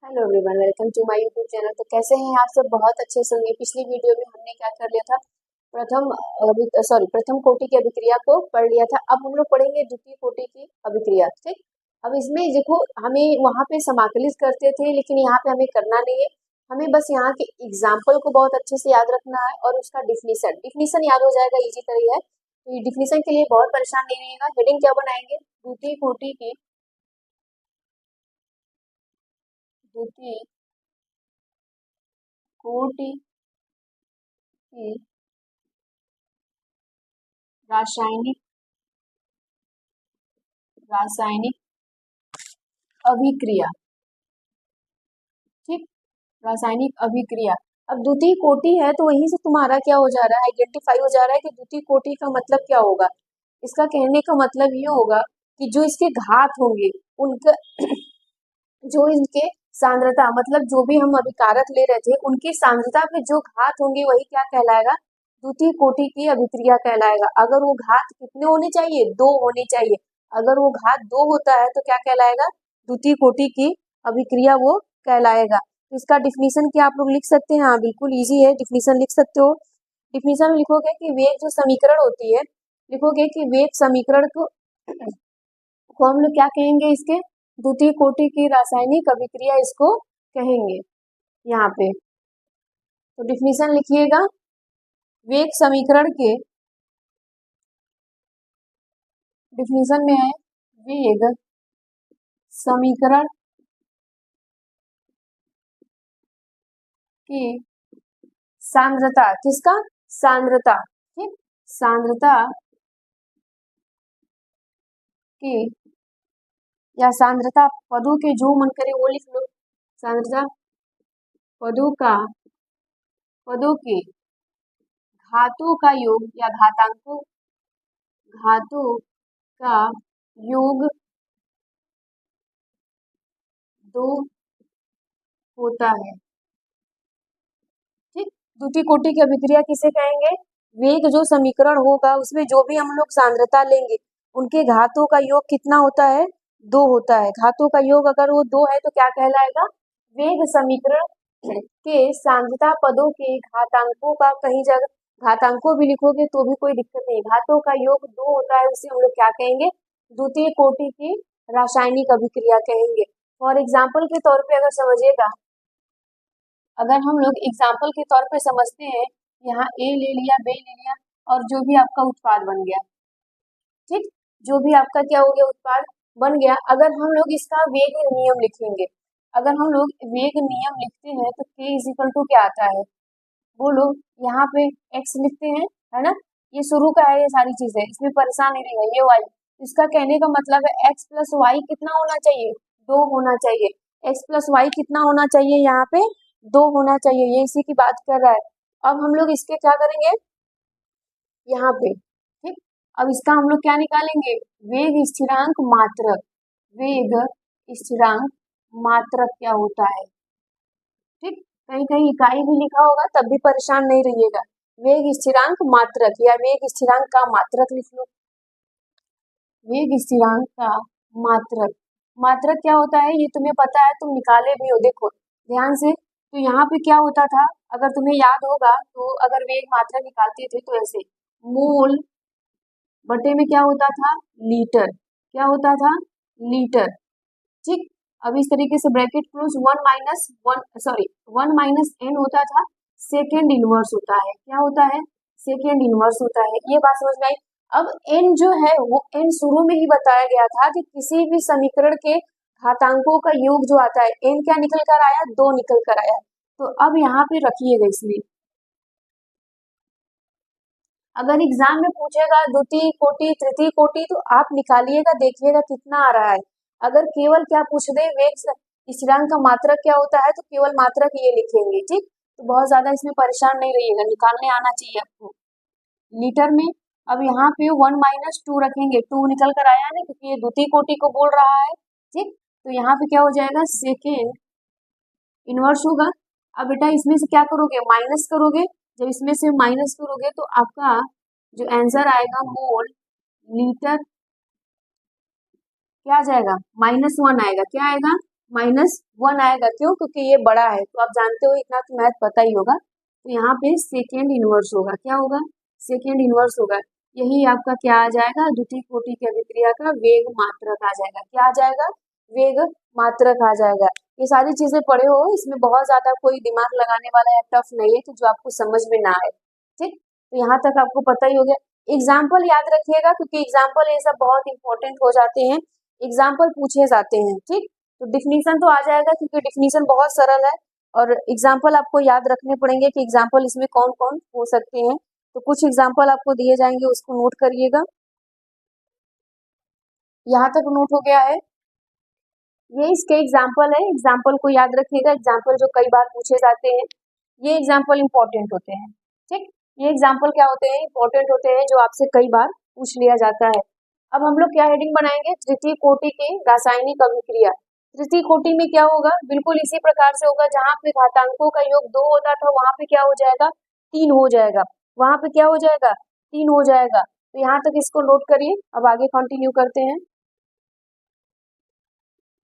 Hello everyone, welcome to my YouTube channel. तो कैसे हैं आप सब? बहुत अच्छे से होंगे। पिछली वीडियो में हमने क्या कर लिया था, प्रथम कोटि की अभिक्रिया को पढ़ लिया था। अब हम लोग पढ़ेंगे द्वितीय कोटि की अभिक्रिया। ठीक, अब इसमें देखो, हमें वहां पे समाकलित करते थे, लेकिन यहाँ पे हमें करना नहीं है। हमें बस यहाँ के एग्जाम्पल को बहुत अच्छे से याद रखना है और उसका डिफिनीशन याद हो जाएगा, इजी तरीका है। तो ये डिफिनीशन के लिए बहुत परेशान नहीं रहिएगा। हेडिंग क्या बनाएंगे? द्वितीय कोटि की रासायनिक रासायनिक अभिक्रिया। ठीक, रासायनिक अभिक्रिया। अब द्वितीय कोटि है तो वहीं से तुम्हारा क्या हो जा रहा है, आइडेंटिफाई हो जा रहा है कि द्वितीय कोटि का मतलब क्या होगा। इसका कहने का मतलब ये होगा कि जो इसके घात होंगे उनका जो इनके सांद्रता, मतलब जो भी हम अभिकारक ले रहे थे उनकी सांद्रता पे जो घात होंगे वही क्या कहलाएगा, द्वितीय कोटि की अभिक्रिया कहलाएगा। अगर वो घात कितने होने चाहिए? 2 होने चाहिए। अगर वो घात 2 होता है तो क्या कहलाएगा? द्वितीय कोटि की अभिक्रिया वो कहलाएगा। तो इसका डिफिनीशन क्या आप लोग लिख सकते हैं? हाँ, बिल्कुल इजी है, डिफिनीशन लिख सकते हो। डिफिनीशन में लिखोगे कि वेग जो समीकरण होती है, लिखोगे कि वेग समीकरण को हम लोग क्या कहेंगे? इसके द्वितीय कोटि की रासायनिक अभिक्रिया इसको कहेंगे यहाँ पे। तो डिफिनीशन लिखिएगा, वेग समीकरण के डिफिनीशन में है वेग समीकरण की सांद्रता, किसका? सांद्रता। ठीक, सांद्रता की या सांद्रता पदों के जो मन करे वो लिख लो। सांद्रता पदों के घातों का योग या घातों का योग 2 होता है। ठीक, द्वितीय कोटि की अभिक्रिया किसे कहेंगे? वेग जो समीकरण होगा उसमें जो भी हम लोग सांद्रता लेंगे उनके घातों का योग कितना होता है? 2 होता है। घातों का योग अगर वो 2 है तो क्या कहलाएगा? वेग समीकरण के सांद्रता पदों के घातांकों का, कहीं जगह घातांकों भी लिखोगे तो भी कोई दिक्कत नहीं। घातों का योग 2 होता है, उसे हम लोग क्या कहेंगे? द्वितीय कोटि की रासायनिक अभिक्रिया कहेंगे। फॉर एग्जाम्पल के तौर पे अगर समझिएगा, अगर हम लोग एग्जाम्पल के तौर पे समझते हैं, यहाँ ए ले लिया, बी ले लिया और जो भी आपका उत्पाद बन गया। ठीक, जो भी आपका क्या हो गया, उत्पाद बन गया। अगर हम लोग इसका वेग नियम लिखेंगे, अगर हम लोग वेग नियम लिखते हैं तो k इज इक्वल टू क्या आता है? बोलो, यहाँ पे x लिखते हैं, है ना? ये शुरू का है, ये सारी चीजें, इसमें परेशान नहीं रहेगा। ये y, इसका कहने का मतलब है x प्लस वाई कितना होना चाहिए? 2 होना चाहिए। x प्लस वाई कितना होना चाहिए? यहाँ पे 2 होना चाहिए। ये इसी की बात कर रहा है। अब हम लोग इसके क्या करेंगे यहाँ पे? ठीक, अब इसका हम लोग क्या निकालेंगे? वेग स्थिरांक मात्रक। वेग स्थिरांक मात्रक क्या होता है? ठीक, कहीं कहीं इकाई भी लिखा होगा तब भी परेशान नहीं रहिएगा। वेग स्थिरांक मात्रक या वेग स्थिरांक का मात्रक लिख लो। वेग स्थिरांक का मात्रक, मात्रक क्या होता है ये तुम्हें पता है, तुम निकाले भी हो। देखो ध्यान से, तो यहाँ पे क्या होता था, अगर तुम्हें याद होगा तो अगर वेग मात्रा निकालते थे तो ऐसे मोल बटे में क्या होता था? लीटर। क्या होता था? लीटर। ठीक, अब इस तरीके से ब्रैकेट क्लोज, 1 माइनस एन होता था, सेकेंड इनवर्स होता है। क्या होता है? सेकेंड इनवर्स होता है। ये बात समझ में आई? अब एन जो है वो एन शुरू में ही बताया गया था कि किसी भी समीकरण के घातांकों का योग जो आता है, एन क्या निकल कर आया? 2 निकल कर आया। तो अब यहाँ पे रखिएगा। इसलिए अगर एग्जाम में पूछेगा द्वितीय कोटि तृतीय कोटि तो आप निकालिएगा, देखिएगा कितना आ रहा है। अगर केवल क्या पूछ दे वेग स्थिरांक का मात्रक क्या होता है तो केवल मात्रक ये लिखेंगे। ठीक, तो बहुत ज्यादा इसमें परेशान नहीं रहिएगा, निकालने आना चाहिए आपको लीटर में। अब यहाँ पे 1 माइनस 2 रखेंगे, 2 निकल कर आया ना, क्योंकि ये द्वितीय कोटि को बोल रहा है। ठीक, तो यहाँ पे क्या हो जाएगा? सेकेंड इनवर्स होगा। अब बेटा इसमें से क्या करोगे? माइनस करोगे। जब इसमें से माइनस करोगे तो आपका जो आंसर आएगा मोल लीटर क्या आ जाएगा? -1 आएगा। क्या आएगा? -1 आएगा। क्यों? क्योंकि ये बड़ा है, तो आप जानते हो इतना तो मैथ पता ही होगा। तो यहाँ पे सेकेंड इनवर्स होगा। क्या होगा? सेकेंड इनवर्स होगा। यही आपका क्या आ जाएगा? द्वितीय कोटि की अभिक्रिया का वेग मात्रक आ जाएगा। क्या आ जाएगा? वेग मात्रक आ जाएगा। ये सारी चीजें पढ़े हो, इसमें बहुत ज्यादा कोई दिमाग लगाने वाला या टफ नहीं है कि जो आपको समझ में ना आए। ठीक, तो यहाँ तक आपको पता ही हो गया। एग्जाम्पल याद रखिएगा, क्योंकि एग्जाम्पल ये सब बहुत इंपॉर्टेंट हो जाते हैं, एग्जाम्पल पूछे जाते हैं। ठीक, तो डिफिनीशन तो आ जाएगा, क्योंकि डिफिनीशन बहुत सरल है, और एग्जाम्पल आपको याद रखने पड़ेंगे कि एग्जाम्पल इसमें कौन कौन हो सकते हैं। तो कुछ एग्जाम्पल आपको दिए जाएंगे, उसको नोट करिएगा। यहाँ तक नोट हो गया है? ये इसके एग्जाम्पल है, एग्जाम्पल को याद रखिएगा। एग्जाम्पल जो कई बार पूछे जाते हैं, ये एग्जाम्पल इंपॉर्टेंट होते हैं। ठीक, ये एग्जाम्पल क्या होते हैं? इंपॉर्टेंट होते हैं, जो आपसे कई बार पूछ लिया जाता है। अब हम लोग क्या हेडिंग बनाएंगे? तृतीय कोटि की रासायनिक अभिक्रिया। तृतीय कोटि में क्या होगा? बिल्कुल इसी प्रकार से होगा। जहां पे घातांकों का योग 2 होता था, वहां पे क्या हो जाएगा? 3 हो जाएगा। वहां पे क्या हो जाएगा? 3 हो जाएगा। तो यहाँ तक इसको नोट करिए। अब आगे कंटिन्यू करते हैं।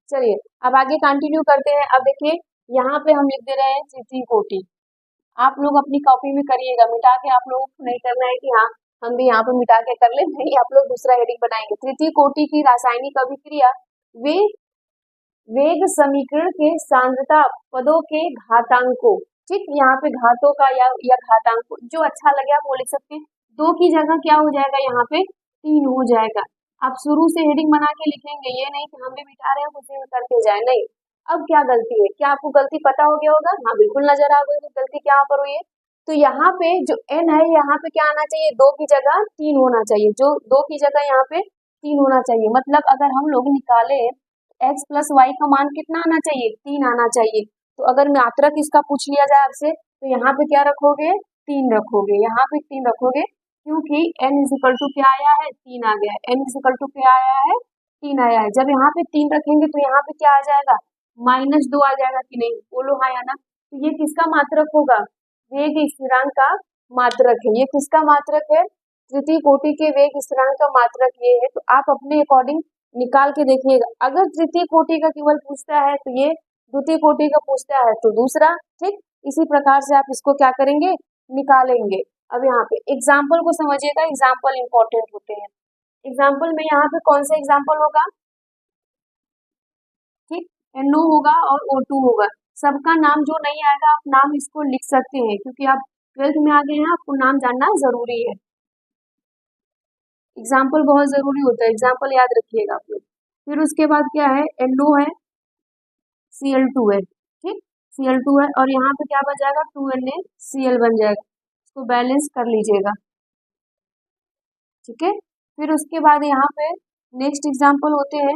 चलिए अब आगे कंटिन्यू करते हैं। अब देखिए यहाँ पे हम लिख दे रहे हैं तृतीय कोटि। आप लोग अपनी कॉपी में करिएगा, मिटा के आप लोगों को नहीं करना है कि हाँ हम भी यहाँ पे मिटा के कर ले, नहीं, आप लोग दूसरा हेडिंग बनाएंगे। तृतीय कोटि की रासायनिक अभिक्रिया वे वेग समीकरण के सांद्रता पदों के घातांकों। ठीक, यहाँ पे घातों का या घातांक जो अच्छा लगे आप वो लिख सकते हैं। 2 की जगह क्या हो जाएगा? यहाँ पे 3 हो जाएगा। आप शुरू से हेडिंग बना के लिखेंगे, ये नहीं कि हम भी मिटा रहे हैं कुछ भी करते जाए, नहीं। अब क्या गलती है? क्या आपको गलती पता हो गया होगा? हाँ बिल्कुल नजर आ गई गलती क्या पर हुई है। तो यहाँ पे जो n है, यहाँ पे क्या आना चाहिए? 2 की जगह 3 होना चाहिए। जो 2 की जगह यहाँ पे 3 होना चाहिए। मतलब अगर हम लोग निकाले x प्लस वाई का मान कितना आना चाहिए? 3 आना चाहिए। तो अगर मात्रक इसका पूछ लिया जाए आपसे, तो यहाँ पे क्या रखोगे? 3 रखोगे। यहाँ पे 3 रखोगे, क्योंकि n इजिकल टू क्या आया है? 3 आ गया है। n इजिकल टू क्या आया है? 3 आया है। जब यहाँ पे 3 रखेंगे तो यहाँ पे क्या आ जाएगा? -2 आ जाएगा कि नहीं? बोलो हाँ या ना। तो ये किसका मात्रक होगा? वेग स्थिरांक का मात्रक है। ये किसका मात्रक है? तृतीय कोटि के वेग स्थिरांक का मात्रक ये है। तो आप अपने अकॉर्डिंग निकाल के देखिएगा। अगर तृतीय कोटि का केवल पूछता है तो ये, द्वितीय कोटि का पूछता है तो दूसरा। ठीक, इसी प्रकार से आप इसको क्या करेंगे? निकालेंगे। अब यहाँ पे एग्जाम्पल को समझिएगा, एग्जाम्पल इंपॉर्टेंट होते हैं। एग्जाम्पल में यहाँ पे कौन सा एग्जाम्पल होगा? ठीक, NO होगा और O2 होगा। सबका नाम जो नहीं आएगा आप नाम इसको लिख सकते हैं, क्योंकि आप 12th में आ गए हैं, आपको नाम जानना जरूरी है। एग्जाम्पल बहुत जरूरी होता है, एग्जाम्पल याद रखिएगा आप लोग। फिर उसके बाद क्या है? NO है, Cl2 है। ठीक, Cl2 है, और यहाँ पे क्या बन जाएगा? 2NaCl बन जाएगा। इसको बैलेंस कर लीजिएगा। ठीक है, फिर उसके बाद यहाँ पे नेक्स्ट एग्जाम्पल होते हैं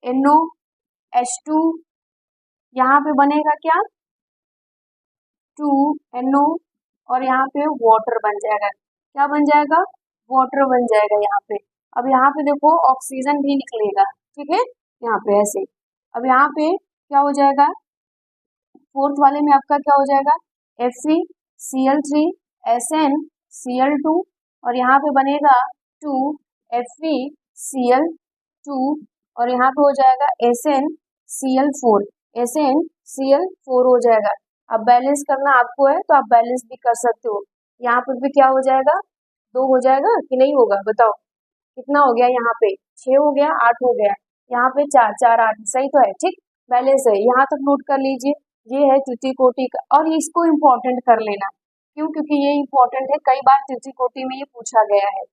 NOH2। यहाँ पे बनेगा क्या? 2NO, और यहाँ पे वाटर बन जाएगा। क्या बन जाएगा? वाटर बन जाएगा यहाँ पे। अब यहाँ पे देखो ऑक्सीजन भी निकलेगा। ठीक है, यहाँ पे ऐसे। अब यहाँ पे क्या हो जाएगा? फोर्थ वाले में आपका क्या हो जाएगा? FeCl3SnCl2, और यहाँ पे बनेगा 2FeCl2, और यहाँ पे हो जाएगा SnCl4, SnCl4 हो जाएगा। अब बैलेंस करना आपको है तो आप बैलेंस भी कर सकते हो। यहाँ पर भी क्या हो जाएगा? 2 हो जाएगा कि नहीं होगा? बताओ कितना हो गया? यहाँ पे 6 हो गया, 8 हो गया, यहाँ पे 4, 4, 8 सही तो है। ठीक, बैलेंस है। यहाँ तक नोट कर लीजिए। ये है तृतीय कोटि का, और इसको इम्पोर्टेंट कर लेना। क्यों? क्योंकि ये इम्पोर्टेंट है, कई बार तृतीय कोटि में ये पूछा गया है।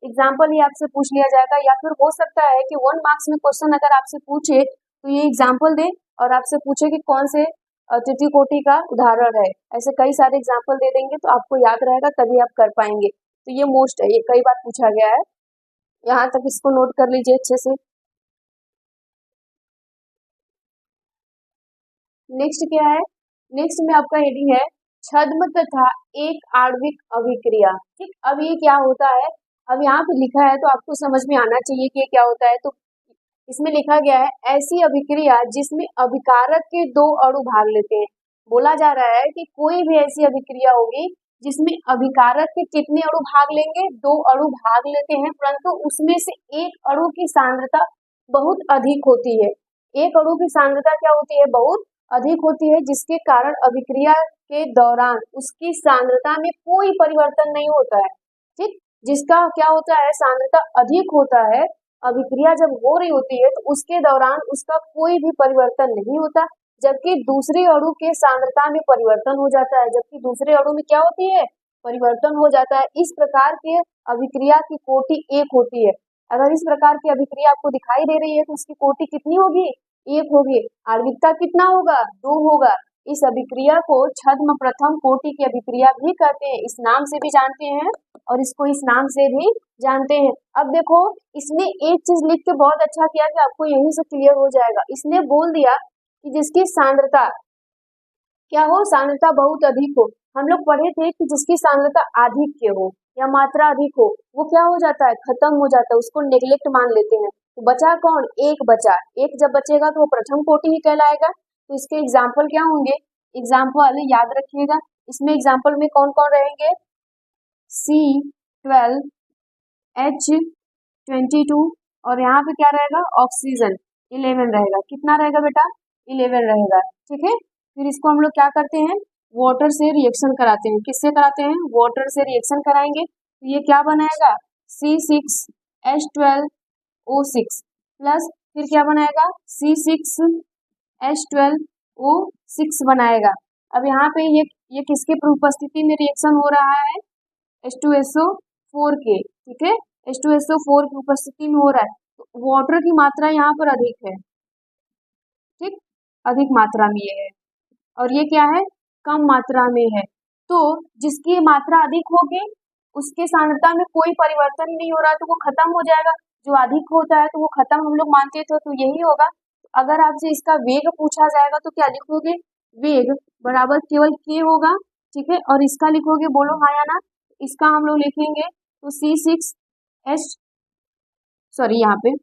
एग्जाम्पल ही आपसे पूछ लिया जाएगा, या फिर हो सकता है कि 1 मार्क्स में क्वेश्चन अगर आपसे पूछे तो ये एग्जाम्पल दे और आपसे पूछे कि कौन से तृतीय कोटि का उदाहरण है। ऐसे कई सारे एग्जाम्पल दे देंगे तो आपको याद रहेगा, तभी आप कर पाएंगे। तो ये मोस्ट है, ये कई बार पूछा गया है। यहाँ तक इसको नोट कर लीजिए अच्छे से। नेक्स्ट क्या है? नेक्स्ट में आपका हेडिंग है छद्म तथा एक आणविक अभिक्रिया। ठीक, अब ये क्या होता है? अब यहाँ पे लिखा है तो आपको समझ में आना चाहिए कि ये क्या होता है। तो इसमें लिखा गया है ऐसी अभिक्रिया जिसमें अभिकारक के 2 अणु भाग लेते हैं। बोला जा रहा है कि कोई भी ऐसी अभिक्रिया होगी जिसमें अभिकारक के कितने अणु भाग लेंगे? 2 अणु भाग लेते हैं, परंतु उसमें से एक अणु की सांद्रता बहुत अधिक होती है। एक अणु की सांद्रता क्या होती है? बहुत अधिक होती है, जिसके कारण अभिक्रिया के दौरान उसकी सांद्रता में कोई परिवर्तन नहीं होता है। ठीक, जिसका क्या होता है, सांद्रता अधिक होता है, अभिक्रिया जब हो रही होती है तो उसके दौरान उसका कोई भी परिवर्तन नहीं होता, जबकि दूसरे अणु के सांद्रता में परिवर्तन हो जाता है, जबकि दूसरे अणु में क्या होती है, परिवर्तन हो जाता है। इस प्रकार के अभिक्रिया की कोटि एक होती है। अगर इस प्रकार की अभिक्रिया आपको दिखाई दे रही है तो उसकी कोटि कितनी होगी? एक होगी। आणविकता कितना होगा? 2 होगा। इस अभिक्रिया को छद्म प्रथम कोटि की अभिक्रिया भी कहते हैं, इस नाम से भी जानते हैं और इसको इस नाम से भी जानते हैं। अब देखो, इसने एक चीज लिख के बहुत अच्छा किया कि आपको यहीं से क्लियर हो जाएगा। इसने बोल दिया कि जिसकी सांद्रता क्या हो, सांद्रता बहुत अधिक हो। हम लोग पढ़े थे कि जिसकी सांद्रता आधिक्य हो या मात्रा अधिक हो, वो क्या हो जाता है, खत्म हो जाता है, उसको नेग्लेक्ट मान लेते हैं। तो बचा कौन? एक बचा। एक जब बचेगा तो वो प्रथम कोटि ही कहलाएगा। तो इसके एग्जाम्पल क्या होंगे? एग्जाम्पल याद रखिएगा, इसमें एग्जाम्पल में कौन कौन रहेंगे? C12, H22 और यहाँ पे क्या रहेगा? ऑक्सीजन 11 रहेगा। कितना रहेगा बेटा? 11 रहेगा। ठीक है, फिर इसको हम लोग क्या करते हैं, वाटर से रिएक्शन कराते हैं। किससे कराते हैं? वाटर से रिएक्शन कराएंगे तो ये क्या बनाएगा? C6H12O6 प्लस फिर क्या बनाएगा? C6H12O6 बनाएगा। अब यहाँ पे ये किसके उपस्थिति में रिएक्शन हो रहा है? H2SO4 के। ठीक है, H2SO4 की उपस्थिति में हो रहा है, तो वाटर की मात्रा यहाँ पर अधिक है। ठीक, अधिक मात्रा में ये है और ये क्या है? कम मात्रा में है। तो जिसकी मात्रा अधिक होगी उसके सांद्रता में कोई परिवर्तन नहीं हो रहा है तो वो खत्म हो जाएगा। जो अधिक होता है तो वो खत्म हम लोग मानते थे, तो यही होगा। अगर आपसे इसका वेग पूछा जाएगा तो क्या लिखोगे? वेग बराबर केवल k होगा। ठीक है, और इसका लिखोगे, बोलो हाँ या ना? इसका हम लोग लिखेंगे तो C6H, सॉरी यहाँ पे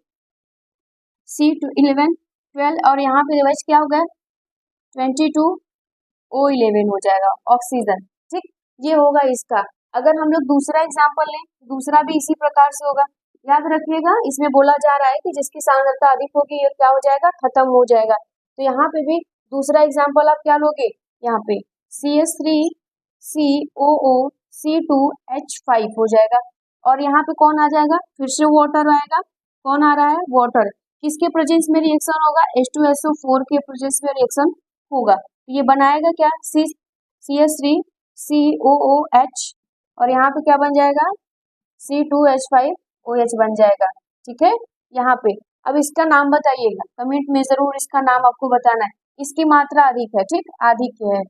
C11 12 और यहाँ पे रिवाइज क्या होगा? 22O11 हो जाएगा ऑक्सीजन। ठीक, ये होगा इसका। अगर हम लोग दूसरा एग्जाम्पल लें, दूसरा भी इसी प्रकार से होगा। याद रखिएगा, इसमें बोला जा रहा है कि जिसकी सांद्रता अधिक होगी ये क्या हो जाएगा? खत्म हो जाएगा। तो यहाँ पे भी दूसरा एग्जाम्पल आप क्या लोगे? यहाँ पे CH3COO C2H5 हो जाएगा और यहाँ पे कौन आ जाएगा? फिर से वाटर आएगा। कौन आ रहा है? वाटर। किसके प्रेजेंस में रिएक्शन होगा? H2SO4 के प्रेजेंस में रिएक्शन होगा। तो ये बनाएगा क्या? CH3COOH और यहाँ पे क्या बन जाएगा? C2H5OH बन जाएगा। ठीक है, यहाँ पे अब इसका नाम बताइएगा, कमेंट में जरूर इसका नाम आपको बताना है। इसकी मात्रा अधिक है। ठीक, आधिक्य है।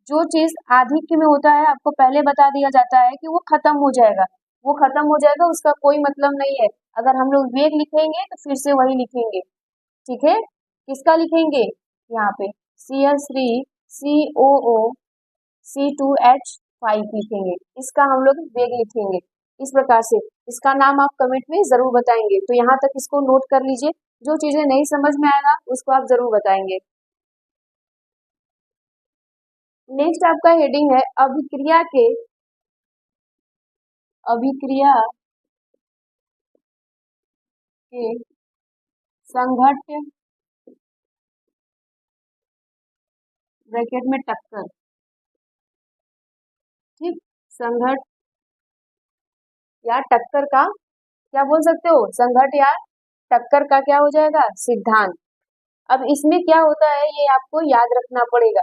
जो चीज आधिक्य में होता है आपको पहले बता दिया जाता है कि वो खत्म हो जाएगा, वो खत्म हो जाएगा, उसका कोई मतलब नहीं है। अगर हम लोग वेग लिखेंगे तो फिर से वही लिखेंगे। ठीक है, किसका लिखेंगे? यहाँ पे Cl3COO C2H5 लिखेंगे, इसका हम लोग वेग लिखेंगे इस प्रकार से। इसका नाम आप कमेंट में जरूर बताएंगे। तो यहाँ तक इसको नोट कर लीजिए, जो चीजें नहीं समझ में आएगा उसको आप जरूर बताएंगे। नेक्स्ट आपका हेडिंग है अभिक्रिया के संघट्य ब्रैकेट में टक्कर। ठीक, संघट या टक्कर का क्या बोल सकते हो? संघट या टक्कर का क्या हो जाएगा? सिद्धांत। अब इसमें क्या होता है ये आपको याद रखना पड़ेगा,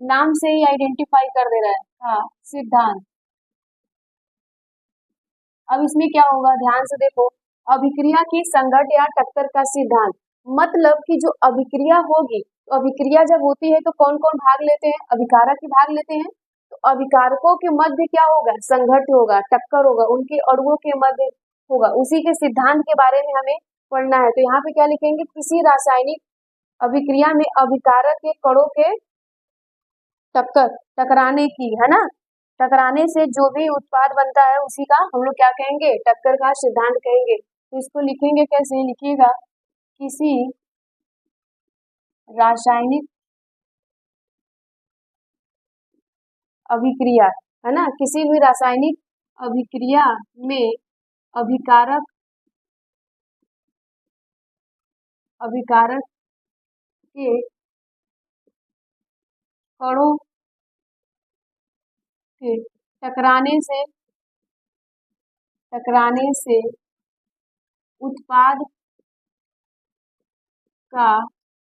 नाम से ही आइडेंटिफाई कर दे रहा है। हाँ, सिद्धांत। अब इसमें क्या होगा, ध्यान से देखो, अभिक्रिया की संघट या टक्कर का सिद्धांत मतलब कि जो अभिक्रिया होगी, तो अभिक्रिया जब होती है तो कौन कौन भाग लेते हैं? अभिकारक ही भाग लेते हैं। तो अभिकारकों के मध्य क्या होगा? संघट होगा, टक्कर होगा, उनके अणुओं के मध्य होगा। उसी के सिद्धांत के बारे में हमें पढ़ना है। तो यहाँ पे क्या लिखेंगे? किसी रासायनिक अभिक्रिया में अभिकारक के कणों के टकराने की, है ना, टकराने से जो भी उत्पाद बनता है उसी का हम लोग क्या कहेंगे? टक्कर का सिद्धांत कहेंगे। तो इसको लिखेंगे कैसे? लिखिएगा, किसी रासायनिक अभिक्रिया, है ना, किसी भी रासायनिक अभिक्रिया में अभिकारक अभिकारक के कणों के टकराने से उत्पाद का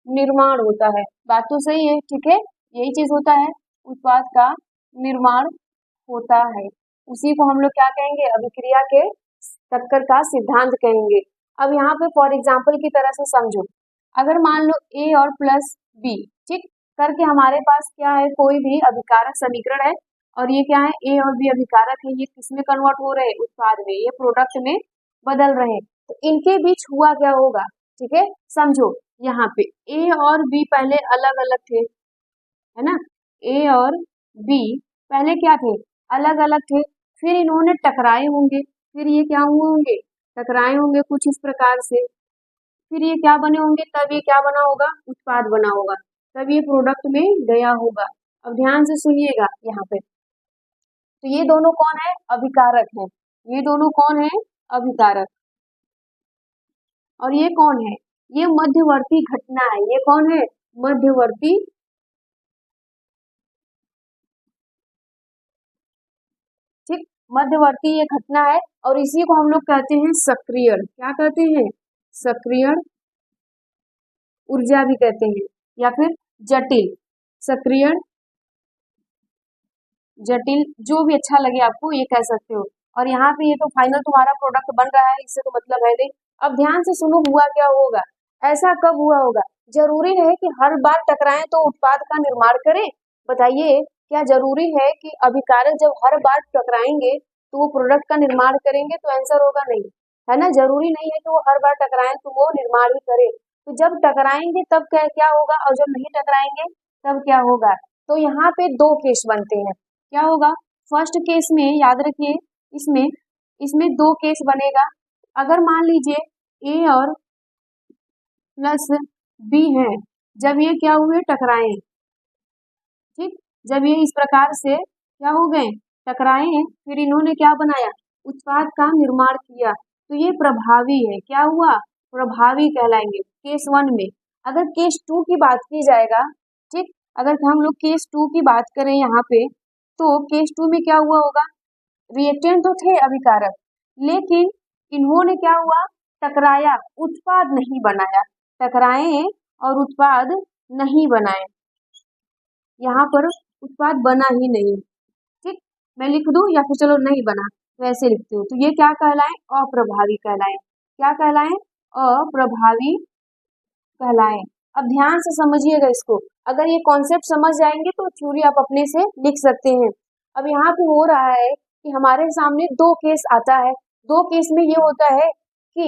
निर्माण होता है। बात तो सही है, ठीक है, यही चीज होता है, उत्पाद का निर्माण होता है। उसी को हम लोग क्या कहेंगे, अभिक्रिया के टक्कर का सिद्धांत कहेंगे। अब यहाँ पे फॉर एग्जाम्पल की तरह से समझो, अगर मान लो ए और प्लस बी, ठीक, करके हमारे पास क्या है, कोई भी अभिकारक समीकरण है, और ये क्या है, ए और बी अभिकारक है, ये किसमें कन्वर्ट हो रहे हैं, उत्पाद में, ये प्रोडक्ट में बदल रहे हैं। तो इनके बीच हुआ क्या होगा, ठीक है, समझो, यहाँ पे ए और बी पहले अलग अलग थे, है ना, ए और बी पहले क्या थे, अलग अलग थे, फिर इन्होंने टकराए होंगे, फिर ये क्या हुए होंगे, टकराए होंगे कुछ इस प्रकार से, फिर ये क्या बने होंगे, तब ये क्या बना होगा, उत्पाद बना होगा, तब ये प्रोडक्ट में गया होगा। अब ध्यान से सुनिएगा यहाँ पे, तो ये दोनों कौन है, अभिकारक है, ये दोनों कौन है, अभिकारक, और ये कौन है, ये मध्यवर्ती घटना है, ये कौन है, मध्यवर्ती, ठीक, मध्यवर्ती ये घटना है, और इसी को हम लोग कहते हैं सक्रियण, क्या कहते हैं, सक्रियण ऊर्जा भी कहते हैं, या फिर जटिल, सक्रियण, जटिल, जो भी अच्छा लगे आपको ये कह सकते हो। और यहाँ पे ये तो फाइनल तुम्हारा प्रोडक्ट बन रहा है, इससे तो मतलब है नहीं। अब ध्यान से सुनो, हुआ क्या होगा, ऐसा कब हुआ होगा, जरूरी है कि हर बार टकराएं तो उत्पाद का निर्माण करें, बताइए, क्या जरूरी है कि अभिकारक जब हर बार टकराएंगे तो वो प्रोडक्ट का निर्माण करेंगे, तो आंसर होगा नहीं, है ना, जरूरी नहीं है कि वो हर बार टकराएं तो वो निर्माण ही करे। तो जब टकराएंगे तब क्या क्या होगा, और जब नहीं टकराएंगे तब क्या होगा। तो यहाँ पे दो केस बनते हैं, क्या होगा, फर्स्ट केस में याद रखिए, इसमें इसमें दो केस बनेगा। अगर मान लीजिए ए और प्लस बी है, जब ये क्या हुए, टकराए, ठीक, जब ये इस प्रकार से क्या हो गए, टकराए, फिर इन्होंने क्या बनाया, उत्पाद का निर्माण किया, तो ये प्रभावी है, क्या हुआ, प्रभावी कहलाएंगे केस वन में। अगर केस टू की बात की जाएगा, ठीक, अगर हम लोग केस टू की बात करें यहाँ पे, तो केस टू में क्या हुआ होगा, रिएक्टेंट तो थे अभिकारक, लेकिन इन्होंने क्या हुआ, टकराया, उत्पाद नहीं बनाया, टकराए और उत्पाद नहीं बनाए, यहाँ पर उत्पाद बना ही नहीं, ठीक, मैं लिख दूं या फिर चलो नहीं बना, वैसे लिखती हूँ, तो ये क्या कहलाए, अप्रभावी कहलाए, क्या कहलाए, अप्रभावी कहलाए। अब ध्यान से समझिएगा इसको, अगर ये कॉन्सेप्ट समझ जाएंगे तो थ्योरी आप अपने से लिख सकते हैं। अब यहाँ पे हो रहा है कि हमारे सामने दो केस आता है, दो केस में ये होता है कि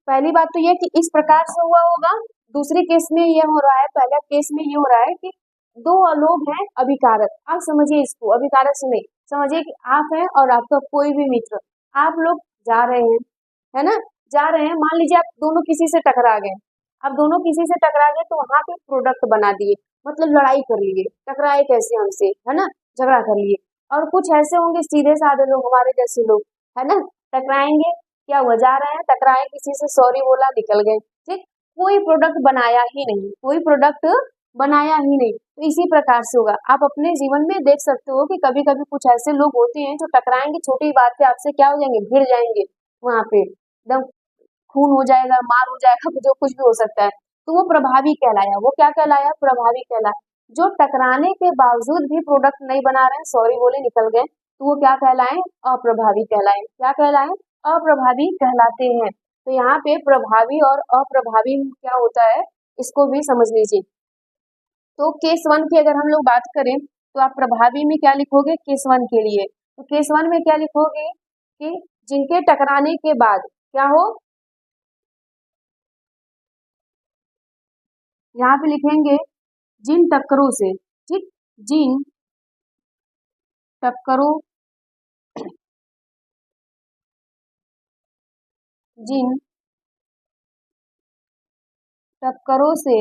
पहली बात तो ये कि इस प्रकार से हुआ होगा, दूसरे केस में ये हो रहा है, पहला केस में ये हो रहा है कि दो लोग हैं अभिकारक, आप समझिए इसको, अभिकारक से नहीं, समझिए कि आप हैं और आपका कोई भी मित्र, आप लोग जा रहे हैं, है ना, जा रहे हैं, मान लीजिए आप दोनों किसी से टकरा गए, अब दोनों किसी से टकरा गए तो वहां पे प्रोडक्ट बना दिए, मतलब लड़ाई कर लिए, टकराए कैसे हमसे, है ना, झगड़ा कर लिए। और कुछ ऐसे होंगे सीधे साधे लोग, हमारे जैसे लोग, है ना, टकराएंगे, क्या हुआ, जा रहे हैं, टकराए किसी से, सॉरी बोला, निकल गए, ठीक, कोई प्रोडक्ट बनाया ही नहीं, कोई प्रोडक्ट बनाया ही नहीं। तो इसी प्रकार से होगा, आप अपने जीवन में देख सकते हो कि कभी कभी कुछ ऐसे लोग होते हैं जो टकराएंगे, छोटी बात पे आपसे क्या हो जाएंगे, भिड़ जाएंगे, वहां पे एकदम खून हो जाएगा, मार हो जाएगा, जो कुछ भी हो सकता है, तो वो प्रभावी कहलाया, वो क्या कहलाया, प्रभावी कहलाया। जो टकराने के बावजूद भी प्रोडक्ट नहीं बना रहे हैं, सॉरी बोले निकल गए, तो वो क्या कहलाए, अप्रभावी कहलाए, क्या कहलाए, अप्रभावी कहलाते हैं। तो यहाँ पे प्रभावी और अप्रभावी में क्या होता है, इसको भी समझ लीजिए। तो केस वन की अगर हम लोग बात करें तो आप प्रभावी में क्या लिखोगे, केस वन के लिए, तो केस वन में क्या लिखोगे कि जिनके टकराने के बाद क्या हो, यहाँ पे लिखेंगे जिन टक्करों से, ठीक, जिन टक्करों, जिन टक्करों से,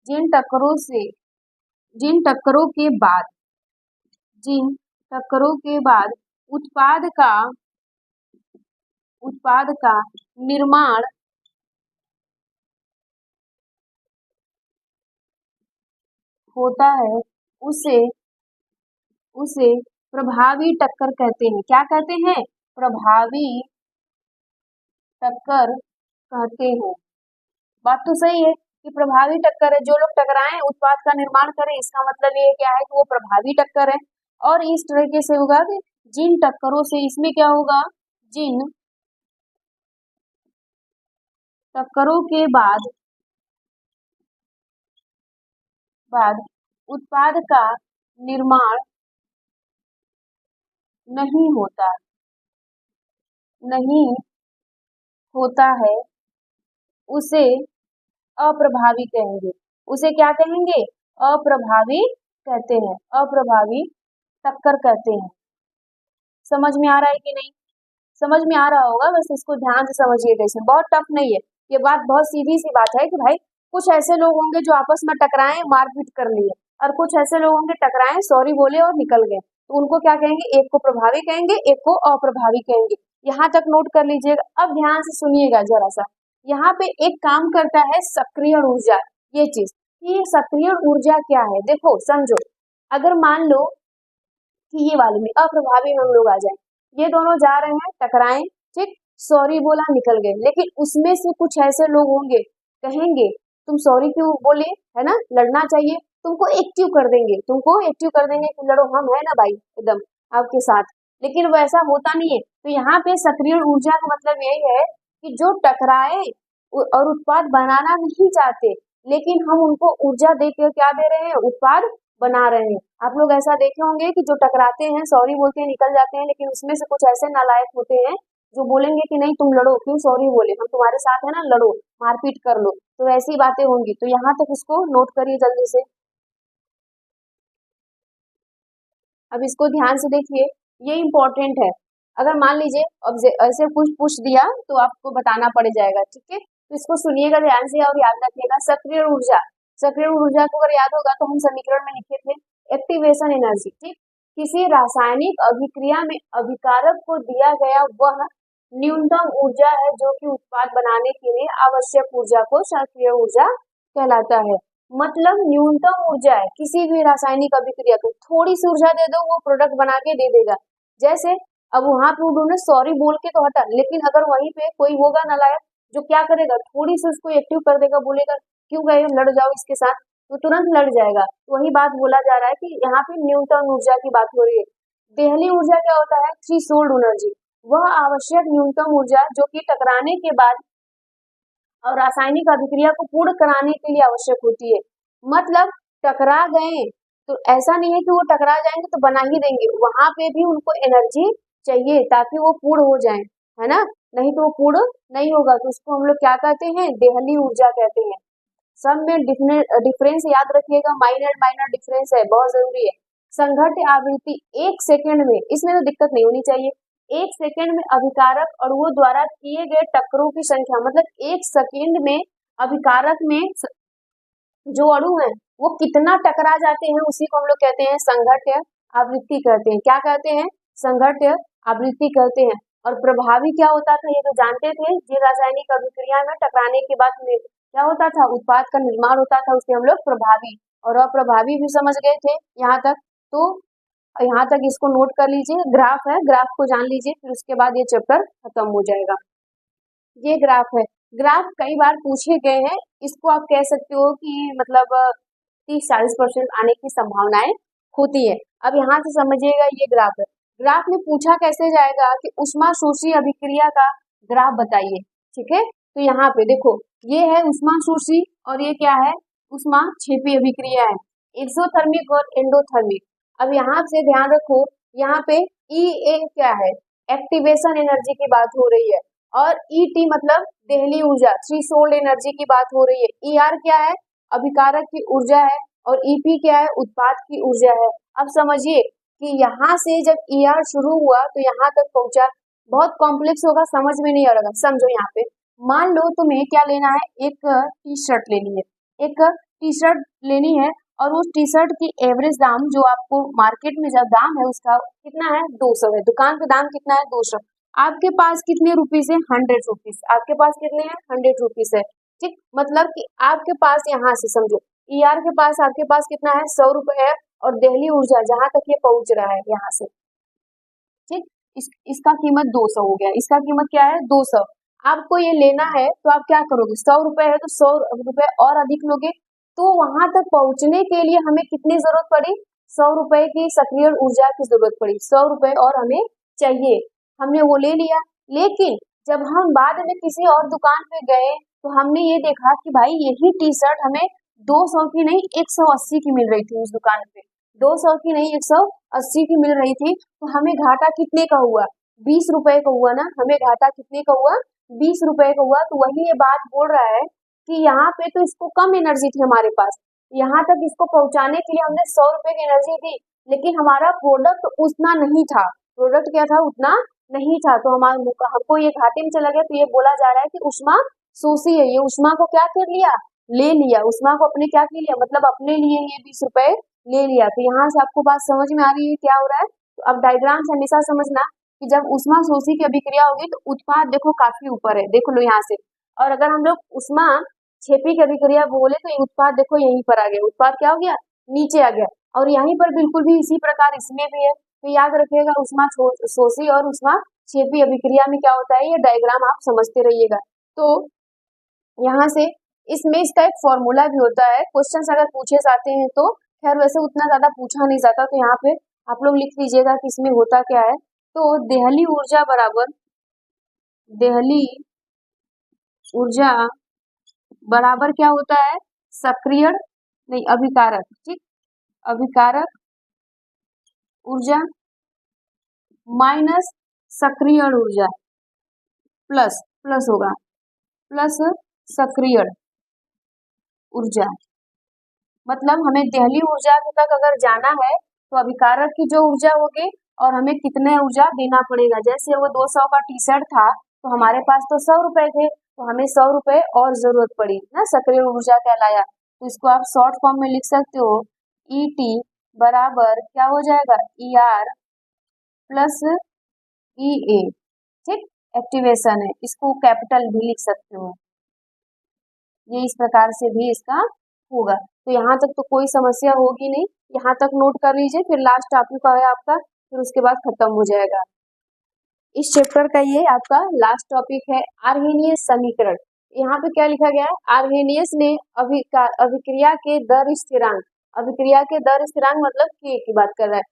जिन टक्करों से, जिन टक्करों के बाद, जिन टक्करों के बाद उत्पाद का निर्माण होता है उसे उसे प्रभावी टक्कर कहते हैं। क्या कहते हैं? प्रभावी टक्कर कहते हैं। बात तो सही है कि प्रभावी टक्कर है, जो लोग टकराएं उत्पाद का निर्माण करें, इसका मतलब ये क्या है कि वो प्रभावी टक्कर है। और इस तरीके से होगा कि जिन टक्करों से, इसमें क्या होगा, जिन टक्करों के बाद उत्पाद का निर्माण नहीं होता है उसे अप्रभावी कहेंगे। उसे क्या कहेंगे? अप्रभावी कहते हैं, अप्रभावी टक्कर कहते हैं। समझ में आ रहा है कि नहीं? समझ में आ रहा होगा, बस इसको ध्यान से समझिएगा, इसमें बहुत टफ नहीं है, ये बात बहुत सीधी सी बात है कि भाई कुछ ऐसे लोग होंगे जो आपस में टकराए, मारपीट कर लिए, और कुछ ऐसे लोग होंगे टकराए, सॉरी बोले और निकल गए, तो उनको क्या कहेंगे? एक को प्रभावी कहेंगे, एक को अप्रभावी कहेंगे। यहाँ तक नोट कर लीजिएगा। अब ध्यान से सुनिएगा जरा सा, यहाँ पे एक काम करता है सक्रिय ऊर्जा, ये चीज, ये सक्रिय ऊर्जा क्या है? देखो समझो, अगर मान लो कि ये वाले में अप्रभावी हम लोग आ जाए, ये दोनों जा रहे हैं, टकराए, ठीक, सॉरी बोला, निकल गए, लेकिन उसमें से कुछ ऐसे लोग होंगे कहेंगे तुम सॉरी क्यों बोले, है ना, लड़ना चाहिए, तुमको एक्टिव कर देंगे, कि लड़ो, हम है ना भाई एकदम आपके साथ। लेकिन वैसा होता नहीं है। तो यहाँ पे सक्रिय ऊर्जा का मतलब यही है कि जो टकराए और उत्पाद बनाना नहीं चाहते, लेकिन हम उनको ऊर्जा देकर क्या दे रहे हैं? उत्पाद बना रहे हैं। आप लोग ऐसा देखे होंगे कि जो टकराते हैं, सॉरी बोलते हैं, निकल जाते हैं, लेकिन उसमें से कुछ ऐसे नालायक होते हैं जो बोलेंगे कि नहीं तुम लड़ो, क्यों सॉरी बोले, हम तुम्हारे साथ है ना, लड़ो, मारपीट कर लो। तो ऐसी बातें होंगी। तो यहाँ तक इसको नोट करिए जल्दी से। अब इसको ध्यान से देखिए, ये इम्पोर्टेंट है। अगर मान लीजिए अब ऐसे कुछ पूछ दिया तो आपको बताना पड़ जाएगा, ठीक है, तो इसको सुनिएगा ध्यान से और याद रखिएगा। सक्रिय ऊर्जा को अगर याद होगा तो हम समीकरण में लिखे थे एक्टिवेशन एनर्जी, ठीक, किसी रासायनिक अभिक्रिया में अभिकारक को दिया गया वह न्यूनतम ऊर्जा है जो कि उत्पाद बनाने के लिए आवश्यक ऊर्जा को सक्रिय ऊर्जा कहलाता है। मतलब न्यूनतम ऊर्जा है किसी भी रासायनिक अभिक्रिया को, थोड़ी सी ऊर्जा दे दो, वो प्रोडक्ट बना के दे देगा। जैसे अब वहां पे उन्होंने सॉरी बोल के तो हटा, लेकिन अगर वहीं पे कोई होगा नालायक जो क्या करेगा, थोड़ी सी उसको एक्टिव कर देगा, बोलेगा क्यों गए, लड़ जाओ इसके साथ, तो तुरंत लड़ जाएगा। तो वही बात बोला जा रहा है कि यहाँ पे न्यूनतम ऊर्जा की बात हो रही है। देहली ऊर्जा क्या होता है? थ्रेशोल्ड एनर्जी, वह आवश्यक न्यूनतम ऊर्जा जो कि टकराने के बाद और रासायनिक अभिक्रिया को पूर्ण कराने के लिए आवश्यक होती है। मतलब टकरा गए तो ऐसा नहीं है कि वो टकरा जाएंगे तो बना ही देंगे, वहां पे भी उनको एनर्जी चाहिए ताकि वो पूर्ण हो जाए, है ना, नहीं तो वो पूर्ण नहीं होगा। तो उसको हम लोग क्या कहते हैं? देहली ऊर्जा कहते हैं। सब में डिफरेंस याद रखिएगा, माइनर डिफरेंस है, बहुत जरूरी है। संघट्य आवृत्ति 1 सेकेंड में, इसमें तो दिक्कत नहीं होनी चाहिए, 1 सेकेंड में अभिकारक अणुओं द्वारा किए गए टक्करों की संख्या, मतलब 1 सेकेंड में अभिकारक में जो अणु है वो कितना टकरा जाते हैं, उसी को हम लोग कहते हैं संघट्य आवृत्ति कहते हैं। क्या कहते हैं? संघट्य आवृत्ति कहते हैं। और प्रभावी क्या होता था, ये तो जानते थे, जिन रासायनिक अभिक्रिया में टकराने के बाद में क्या होता था, उत्पाद का निर्माण होता था, उसे हम लोग प्रभावी और अप्रभावी भी समझ गए थे यहाँ तक। तो यहाँ तक इसको नोट कर लीजिए, ग्राफ है, ग्राफ को जान लीजिए, फिर उसके बाद ये चैप्टर खत्म हो जाएगा। ये ग्राफ है, ग्राफ कई बार पूछे गए हैं, इसको आप कह सकते हो कि मतलब 30-40% आने की संभावनाएं होती है। अब यहाँ से समझिएगा, ये ग्राफ है, ग्राफ में पूछा कैसे जाएगा कि उष्मा शोषी अभिक्रिया का ग्राफ बताइए, ठीक है। तो यहाँ पे देखो, ये है उष्मा शोषी और ये क्या है, उष्मा क्षेपी अभिक्रिया है, एक्सोथर्मिक और एंडोथर्मिक। अब यहाँ से ध्यान रखो, यहाँ पे E क्या है, एक्टिवेशन एनर्जी की बात हो रही है, और ET मतलब देहली ऊर्जा, थ्रेशोल्ड एनर्जी की बात हो रही है। ER क्या है, अभिकारक की ऊर्जा है, और EP क्या है, उत्पाद की ऊर्जा है। अब समझिए कि यहाँ से जब ER शुरू हुआ तो यहाँ तक पहुंचा, बहुत कॉम्प्लेक्स होगा, समझ में नहीं आ रहा। समझो यहाँ पे, मान लो तुम्हें क्या लेना है, एक टी शर्ट लेनी है, एक टी शर्ट लेनी है, और उस टी शर्ट की एवरेज दाम जो आपको मार्केट में जब दाम है उसका कितना है, 200 है, दुकान पे दाम कितना है, 200। आपके पास कितने रुपीस है, 100 रुपीस, आपके पास कितने हैं, 100 रुपीस है, ठीक। मतलब कि आपके पास यहाँ से समझो ER के पास आपके पास कितना है 100 रुपए है, और देहली ऊर्जा जहां तक ये पहुंच रहा है यहाँ से, ठीक, इसका कीमत 200 हो गया। इसका कीमत क्या है 200। आपको ये लेना है तो आप क्या करोगे, 100 रुपए है तो 100 रुपए और अधिक लोगे। तो वहां तक पहुंचने के लिए हमें कितनी जरूरत पड़ी, 100 रुपए की सक्रिय ऊर्जा की जरूरत पड़ी, 100 रुपए और हमें चाहिए, हमने वो ले लिया। लेकिन जब हम बाद में किसी और दुकान पे गए तो हमने ये देखा कि भाई यही टी शर्ट हमें 200 की नहीं 180 की मिल रही थी उस दुकान पे, 200 की नहीं 180 की मिल रही थी। तो हमें घाटा कितने का हुआ, 20 रुपए का हुआ ना, हमें घाटा कितने का हुआ, 20 रुपए का हुआ। तो वही ये बात बोल रहा है कि यहाँ पे तो इसको कम एनर्जी थी हमारे पास, यहाँ तक इसको पहुंचाने के लिए हमने 100 रुपए की एनर्जी दी, लेकिन हमारा प्रोडक्ट उतना नहीं था, प्रोडक्ट क्या था उतना नहीं था, तो हमारा हमको ये घाटे में चला गया। तो ये बोला जा रहा है कि उष्मा शोषी है, ये उष्मा को क्या कर लिया, ले लिया, उष्मा को अपने क्या कर लिया, मतलब अपने लिए ये 20 रुपए ले लिया। तो यहाँ से आपको बात समझ में आ रही है क्या हो रहा है। तो अब डायग्राम से हमेशा समझना कि जब उष्मा शोषी की अभिक्रिया होगी तो उत्पाद देखो काफी ऊपर है, देख लो यहाँ से, और अगर हम लोग उष्मा छेपी की अभिक्रिया बोले तो ये उत्पाद देखो यहीं पर आ गया, उत्पाद क्या हो गया नीचे आ गया, और यहीं पर बिल्कुल भी इसी प्रकार इसमें भी है। तो याद रखिएगा उष्मा शोषी और उष्मा छेपी अभिक्रिया में क्या होता है, ये डायग्राम आप समझते रहिएगा। तो यहाँ से इसमें इसका एक फॉर्मूला भी होता है, क्वेश्चन अगर पूछे जाते हैं तो, खैर वैसे उतना ज्यादा पूछा नहीं जाता, तो यहाँ पे आप लोग लिख लीजिएगा कि इसमें होता क्या है। तो देहली ऊर्जा बराबर, देहली ऊर्जा बराबर क्या होता है, सक्रिय नहीं अभिकारक, ठीक, अभिकारक ऊर्जा माइनस सक्रिय ऊर्जा प्लस, प्लस होगा, प्लस सक्रिय ऊर्जा। मतलब हमें देहली ऊर्जा तक अगर जाना है तो अभिकारक की जो ऊर्जा होगी और हमें कितने ऊर्जा देना पड़ेगा। जैसे वो 200 का टी शर्ट था तो हमारे पास तो 100 रुपए थे, तो हमें 100 रुपए और जरूरत पड़ी ना, सक्रिय ऊर्जा कहलाया। तो इसको आप शॉर्ट फॉर्म में लिख सकते हो, ET बराबर क्या हो जाएगा, ER प्लस EA, ठीक, एक्टिवेशन है, इसको कैपिटल भी लिख सकते हो, ये इस प्रकार से भी इसका होगा। तो यहाँ तक तो कोई समस्या होगी नहीं, यहाँ तक नोट कर लीजिए, फिर लास्ट टॉपिक है आपका, फिर उसके बाद खत्म हो जाएगा। इस चैप्टर का ये आपका लास्ट टॉपिक है, आर्हेनियस समीकरण। यहाँ पे क्या लिखा गया है, आर्हेनियस ने अभिक्रिया के दर स्थिरांक, अभिक्रिया के दर स्थिरांक मतलब K की बात कर रहा है,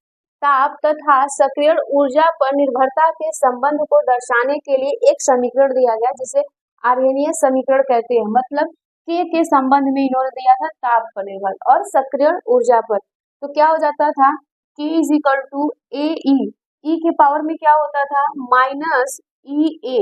ताप तथा सक्रिय ऊर्जा पर निर्भरता के संबंध को दर्शाने के लिए एक समीकरण दिया गया जिसे आर्हेनियस समीकरण कहते हैं। मतलब K के संबंध में इन्होंने दिया था ताप पर निर्भर और सक्रिय ऊर्जा पर। तो क्या हो जाता था, K is equal to AE, E के पावर में क्या होता था माइनस EA,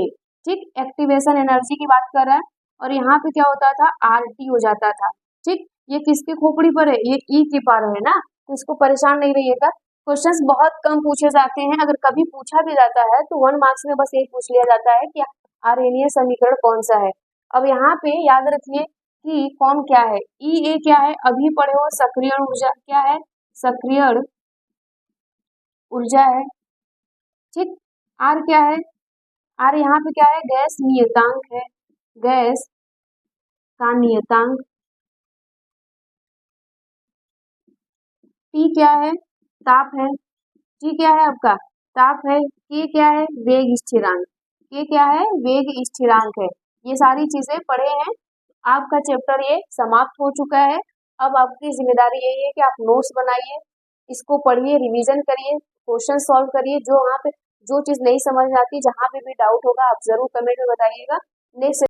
ठीक, एक्टिवेशन एनर्जी की बात कर रहा है, और यहाँ पे क्या होता था RT हो जाता था, ठीक। ये किसके खोपड़ी पर है, ये E के पावर है ना, तो इसको परेशान नहीं रहिएगा, क्वेश्चंस बहुत कम पूछे जाते हैं, अगर कभी पूछा भी जाता है तो 1 मार्क्स में बस यही पूछ लिया जाता है कि आर्हेनियस समीकरण कौन सा है। अब यहाँ पे याद रखिए कि कौन क्या है, EA क्या है, अभी पढ़े हो, सक्रिय ऊर्जा क्या है, सक्रिय ऊर्जा है, ठीक। R क्या है, R यहाँ पे क्या है, गैस नियतांक है, गैस का नियतांक। T क्या है, ताप है, T क्या है आपका, ताप है। K क्या है, वेग स्थिरांक, K क्या है, वेग स्थिरांक है। ये सारी चीजें पढ़े हैं, आपका चैप्टर ये समाप्त हो चुका है। अब आपकी जिम्मेदारी यही है कि आप नोट्स बनाइए, इसको पढ़िए, रिवीजन करिए, क्वेश्चन सॉल्व करिए, जो वहाँ पे जो चीज नहीं समझ आती, जहाँ पे भी डाउट होगा आप जरूर कमेंट में बताइएगा। नेक्स्ट